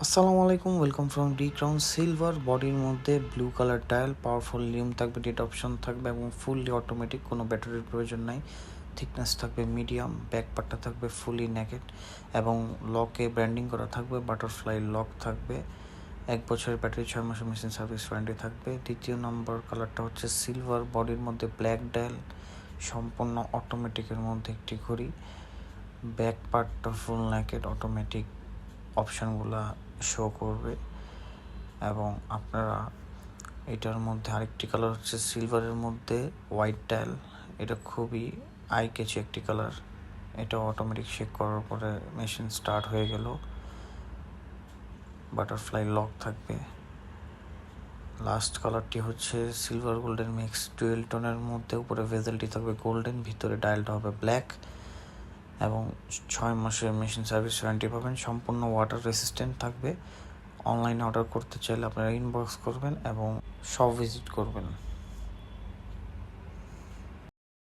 আসসালামু আলাইকুম, welcome from D crown silver. বডির মধ্যে ব্লু কালার ডায়াল, পাওয়ারফুল লিউম থাকবে, ডেট অপশন থাকবে এবং ফুললি অটোমেটিক, কোনো ব্যাটারির প্রয়োজন নাই। থিকনেস থাকবে মিডিয়াম, ব্যাক পার্টটা থাকবে ফুলি নেকেড এবং লকে ব্র্যান্ডিং করা থাকবে, বাটারফ্লাই লক থাকবে। 1 বছরের ব্যাটারি, 6 মাসের মেশিন সার্ভিস ওয়ারেন্টি থাকবে। দ্বিতীয় নম্বর কালারটা হচ্ছে সিলভার, বডির মধ্যে ব্ল্যাক ডায়াল, সম্পূর্ণ অটোমেটিকের মধ্যে একটি ঘড়ি, ব্যাক পার্টটা ফুল নেকেড, অটোমেটিক অপশানগুলো শো করবে। এবং আপনারা এটার মধ্যে আরেকটি কালার হচ্ছে সিলভারের মধ্যে হোয়াইট ডায়াল, এটা খুবই আই ক্যাচি একটি কালার। এটা অটোমেটিক শেক করার পরে মেশিন স্টার্ট হয়ে গেল। বাটারফ্লাই লক থাকবে। লাস্ট কালারটি হচ্ছে সিলভার গোল্ডেন মিক্স ডুয়েল টোনের মধ্যে, উপরে ভেজেলটি থাকবে গোল্ডেন, ভিতরে ডায়ালটা হবে ব্ল্যাক এবং 6 মাসের মেশিন সার্ভিস ওয়ারেন্টি পাবেন। সম্পূর্ণ ওয়াটার রেসিস্ট্যান্ট থাকবে। অনলাইনে অর্ডার করতে চাইলে আপনারা ইনবক্স করবেন এবং শপ ভিজিট করবেন।